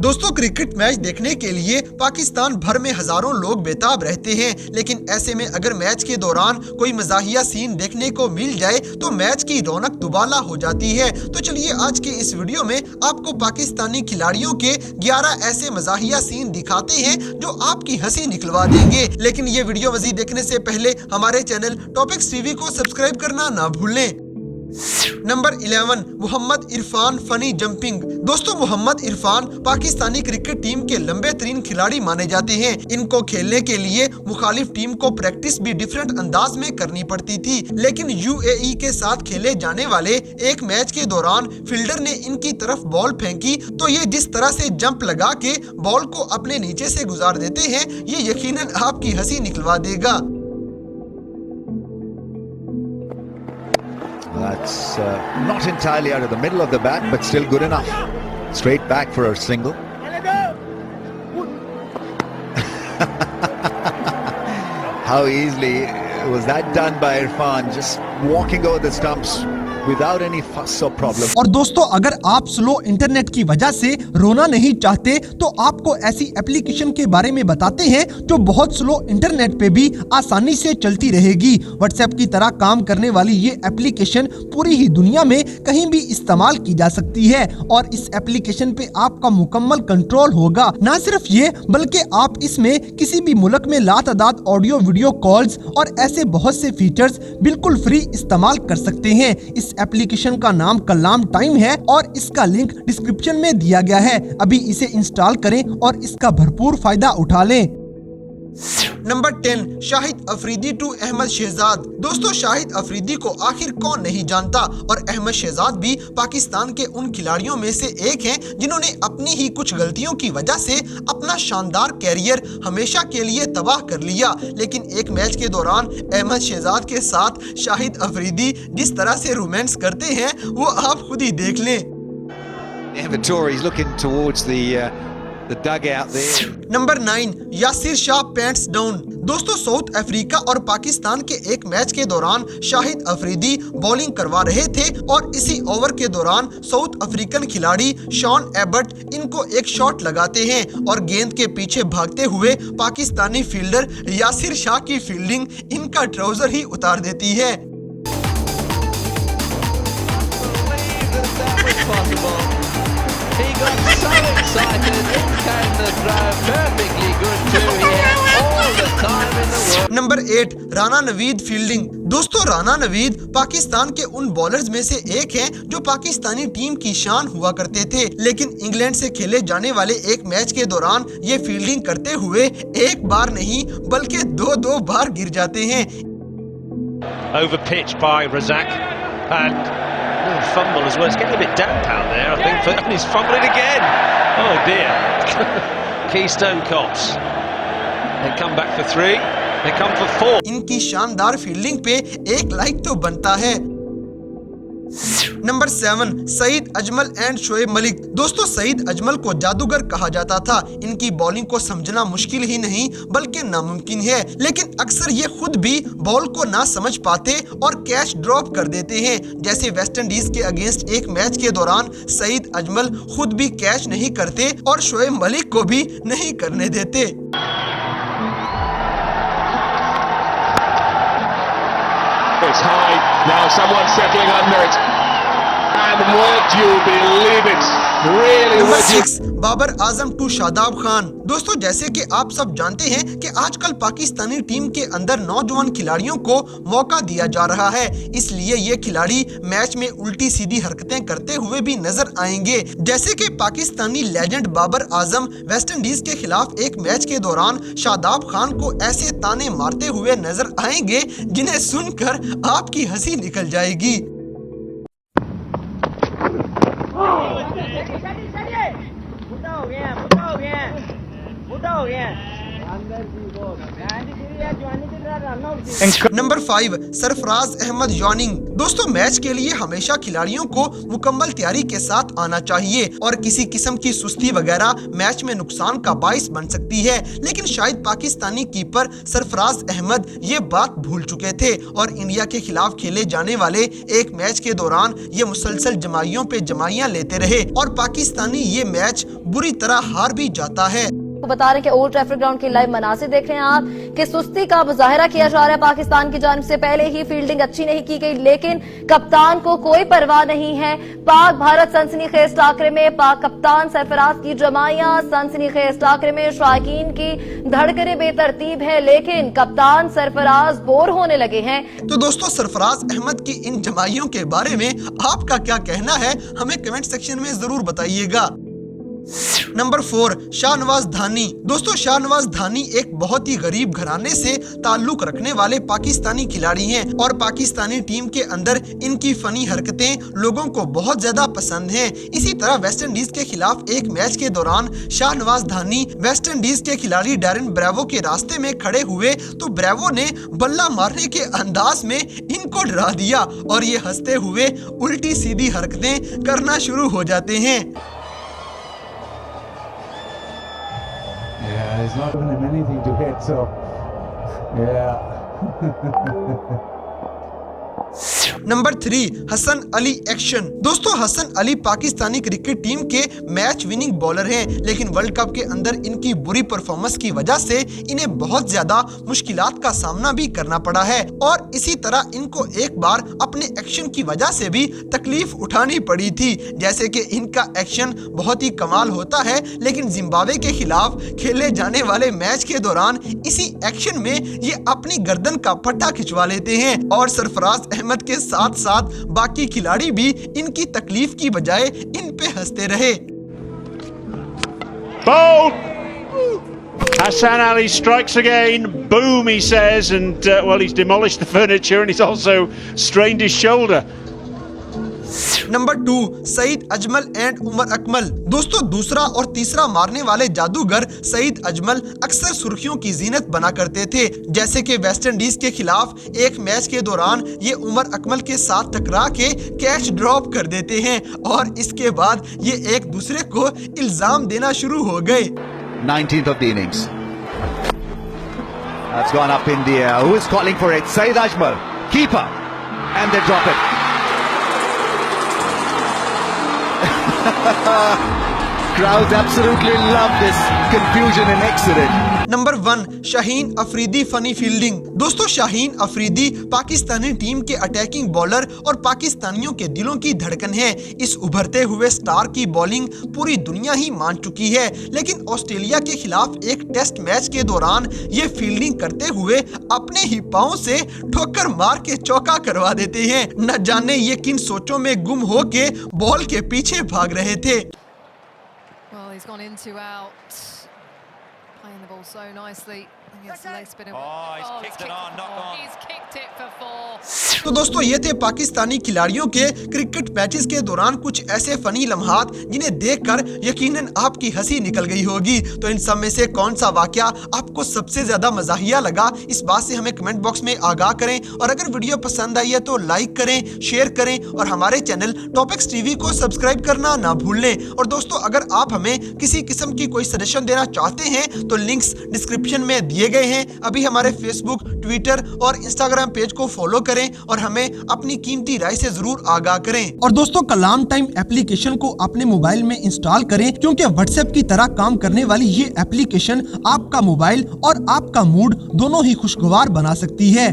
दोस्तों cricket match देखने के लिए पाकिस्तान भर में हजारों लोग बेताब रहते हैं, लेकिन ऐसे में अगर मैच के दौरान कोई मज़ाहिया सीन देखने को मिल जाए तो मैच की रौनक दुबाला हो जाती है। तो चलिए आज के इस वीडियो में आपको पाकिस्तानी खिलाड़ियों के 11 ऐसे मज़ाहिया सीन दिखाते हैं जो आपकी हंसी निकलवा देंगे। लेकिन ये वीडियो मज़ीद देखने से पहले हमारे चैनल टॉपिक्स टीवी को सब्सक्राइब करना ना भूलें। Number 11, Mohammad Irfan funny jumping. दोस्तों मोहम्मद इरफान पाकिस्तानी क्रिकेट टीम के लंबे तरीन खिलाड़ी माने जाते हैं। इनको खेलने के लिए मुखालिफ टीम को प्रैक्टिस भी डिफरेंट अंदाज में करनी पड़ती थी, लेकिन यूएई के साथ खेले जाने वाले एक मैच के दौरान फील्डर ने इनकी तरफ बॉल फेंकी तो ये जिस तरह से जंप लगा के बॉल को अपने नीचे से गुजार देते हैं, ये यकीनन आपकी हंसी निकलवा देगा। That's not entirely out of the middle of the bat, but still good enough. Straight back for a single. How easily was that done by Irfan, just walking over the stumps without any fuss or problem. और दोस्तों अगर आप slow internet की वजह से रोना नहीं चाहते तो आपको ऐसी एप्लीकेशन के बारे में बताते हैं जो बहुत स्लो इंटरनेट पे भी आसानी से चलती रहेगी। व्हाट्सएप की तरह काम करने वाली ये एप्लीकेशन पूरी ही दुनिया में कहीं भी इस्तेमाल की जा सकती है और इस एप्लीकेशन पे आपका मुकम्मल कंट्रोल होगा। ना सिर्फ ये बल्कि आप इसमें किसी भी मुल्क में लातादाद ऑडियो वीडियो कॉल्स और ऐसे बहुत से फीचर्स बिल्कुल फ्री इस्तेमाल कर सकते हैं। इस एप्लीकेशन का नाम कलाम टाइम है और इसका लिंक डिस्क्रिप्शन में दिया गया है। अभी इसे इंस्टॉल करें और इसका भरपूर फायदा उठा लें। Number 10, Shahid Afridi to Ahmed Shehzad. दोस्तों शाहिद अफरीदी को आखिर कौन नहीं जानता और अहमद शहजाद भी पाकिस्तान के उन खिलाड़ियों में से एक हैं जिन्होंने अपनी ही कुछ गलतियों की वजह से अपना शानदार कैरियर हमेशा के लिए तबाह कर लिया। लेकिन एक मैच के दौरान अहमद शहजाद के साथ शाहिद अफरीदी जिस तरह से रोमांस करते हैं वो आप खुद ही देख लें। Number 9, Yasir Shah pants down. दोस्तों साउथ अफ्रीका और पाकिस्तान के एक मैच के दौरान शाहिद अफरीदी बॉलिंग करवा रहे थे और इसी ओवर के दौरान साउथ अफ्रीकन खिलाड़ी शॉन एबट इनको एक शॉट लगाते हैं और गेंद के पीछे भागते हुए पाकिस्तानी फील्डर यासिर शाह की फील्डिंग इनका ट्राउजर ही उतार देती है। He got so excited, it came the throw perfectly good too. He had all the time in the world. Number 8, Rana Naveed fielding. दोस्तों राना नवीद पाकिस्तान के उन बॉलर्स में से एक हैं जो पाकिस्तानी टीम की शान हुआ करते थे, लेकिन इंग्लैंड से खेले जाने वाले एक मैच के दौरान ये फील्डिंग करते हुए एक बार नहीं बल्कि दो बार गिर जाते हैं। Over pitch by Razak and fumble as well. It's getting a bit damp out there, I think. And he's fumbling again. Oh dear. Keystone Cops. They come back for 3. They come for 4. इनकी शानदार fielding पे एक like तो बनता है। Number 7, Saeed Ajmal and Shoaib Malik. दोस्तों सईद अजमल को जादूगर कहा जाता था। इनकी बॉलिंग को समझना मुश्किल ही नहीं बल्कि नामुमकिन है, लेकिन अक्सर ये खुद भी बॉल को ना समझ पाते और कैच ड्रॉप कर देते हैं। जैसे वेस्ट इंडीज के अगेंस्ट एक मैच के दौरान सईद अजमल खुद भी कैच नहीं करते और शोएब मलिक को भी नहीं करने देते। It's high. Now someone settling under it. And would you believe it? Really number would you? 6, Babar Azam to Shadab Khan. दोस्तों जैसे कि आप सब जानते हैं कि आजकल पाकिस्तानी टीम के अंदर नौजवान खिलाड़ियों को मौका दिया जा रहा है, इसलिए ये खिलाड़ी मैच में उल्टी सीधी हरकतें करते हुए भी नजर आएंगे। जैसे कि Pakistani legend Babar Azam West Indies के खिलाफ एक मैच के दौरान शादाब खान को ऐसे ताने मारते हुए नजर आएंगे जिन्हें सुनकर आपकी हंसी निकल जाएगी। Number 5 Sarfaraz Ahmed yawning. दोस्तों मैच के लिए हमेशा खिलाड़ियों को मुकम्मल तैयारी के साथ आना चाहिए और किसी किस्म की सुस्ती वगैरह मैच में नुकसान का बाइस बन सकती है, लेकिन शायद पाकिस्तानी कीपर सरफराज अहमद ये बात भूल चुके थे और इंडिया के खिलाफ खेले जाने वाले एक मैच के दौरान ये मुसलसल जमाइयों पे जमाइयां लेते रहे और पाकिस्तानी ये मैच बुरी तरह हार भी जाता है। बता रहे हैं कि ओल्ड ट्रैफर्ड ग्राउंड के लाइव मनासिर देख रहे हैं आप कि सुस्ती का मुजाहरा किया जा रहा है पाकिस्तान की जानिब से। पहले ही फील्डिंग अच्छी नहीं की गई, लेकिन कप्तान को कोई परवाह नहीं है। पाक भारत सनसनीखेज टाकरे में पाक कप्तान सरफराज की जमाइयां, सनसनीखेज टाकरे में शायकीन की धड़कनें बेतरतीब है, लेकिन कप्तान सरफराज बोर होने लगे हैं। तो दोस्तों सरफराज अहमद की इन जमाइयों के बारे में आपका क्या कहना है, हमें कमेंट सेक्शन में जरूर बताइएगा। नंबर 4 शाहनवाज धानी। दोस्तों शाहनवाज धानी एक बहुत ही गरीब घराने से ताल्लुक रखने वाले पाकिस्तानी खिलाड़ी हैं और पाकिस्तानी टीम के अंदर इनकी फनी हरकतें लोगों को बहुत ज्यादा पसंद हैं। इसी तरह वेस्ट इंडीज के खिलाफ एक मैच के दौरान शाहनवाज धानी वेस्ट इंडीज के खिलाड़ी डैरेन ब्रेवो के रास्ते में खड़े हुए तो ब्रेवो ने बल्ला मारने के अंदाज में इनको डरा दिया और ये हंसते हुए उल्टी सीधी हरकतें करना शुरू हो जाते हैं। Yeah, he's not given him anything to hit, so yeah. Number 3 Hasan Ali action. दोस्तों हसन अली पाकिस्तानी क्रिकेट टीम के मैच विनिंग बॉलर हैं, लेकिन वर्ल्ड कप के अंदर इनकी बुरी परफॉर्मेंस की वजह से इन्हें बहुत ज्यादा मुश्किलात का सामना भी करना पड़ा है और इसी तरह इनको एक बार अपने एक्शन की वजह से भी तकलीफ उठानी पड़ी थी। जैसे कि इनका एक्शन बहुत ही कमाल होता है, लेकिन जिम्बाब्वे के खिलाफ खेले जाने वाले मैच के दौरान इसी एक्शन में ये अपनी गर्दन का पट्टा खिंचवा लेते हैं और सरफराज अहमद के साथ साथ बाकी खिलाड़ी भी इनकी तकलीफ की बजाय इन पे हंसते रहे। Ball! Hassan Ali strikes again. Boom, he says, and well, he's demolished the furniture and he's also strained his shoulder. Number 2 Saeed Ajmal and Umar Akmal. दोस्तों दूसरा और तीसरा मारने वाले जादूगर सईद अजमल अक्सर सुर्खियों की जीनत बना करते थे। जैसे कि वेस्ट इंडीज के खिलाफ एक मैच के दौरान ये उमर अकमल के साथ टकरा के कैच ड्रॉप कर देते हैं और इसके बाद ये एक दूसरे को इल्जाम देना शुरू हो गए। 19th of the innings. That's gone up in the air. Who is calling for it? Saeed Ajmal, keeper, and they drop it. Crowds absolutely love this confusion and accident. Number 1 Shaheen Afridi funny fielding. दोस्तों Shaheen Afridi Pakistani team के attacking bowler और पाकिस्तानियों के दिलों की धड़कन है। इस उभरते हुए स्टार की बॉलिंग पूरी दुनिया ही मान चुकी है, लेकिन ऑस्ट्रेलिया के खिलाफ एक टेस्ट मैच के दौरान ये फील्डिंग करते हुए अपने ही पांव से ठोकर मार के चौका करवा देते हैं। न जाने ये किन सोचों में गुम हो के बॉल के पीछे भाग रहे थे। Well, he's gone in to out, playing the ball so nicely against the leg spinner. Oh, he's kicked it on, knock on. He's kicked it for 4. तो दोस्तों ये थे पाकिस्तानी खिलाड़ियों के क्रिकेट मैचेस के दौरान कुछ ऐसे फनी लम्हात जिन्हें देखकर यकीनन आपकी हंसी निकल गई होगी। तो इन सब में से कौन सा वाकया आपको सबसे ज्यादा मजाहिया लगा, इस बात से हमें कमेंट बॉक्स में आगाह करें और अगर वीडियो पसंद आई है तो लाइक करें, शेयर करें और हमारे चैनल टॉपिक्स टीवी को सब्सक्राइब करना ना भूलें। और दोस्तों अगर आप हमें किसी किस्म की कोई सजेशन देना चाहते हैं तो लिंक्स डिस्क्रिप्शन में दिए गए हैं। अभी हमारे फेसबुक, ट्विटर और इंस्टाग्राम पेज को फॉलो करें और हमें अपनी कीमती राय से जरूर आगाह करें। और दोस्तों कलाम टाइम एप्लीकेशन को अपने मोबाइल में इंस्टॉल करें, क्योंकि व्हाट्सएप की तरह काम करने वाली ये एप्लीकेशन आपका मोबाइल और आपका मूड दोनों ही खुशगवार बना सकती है।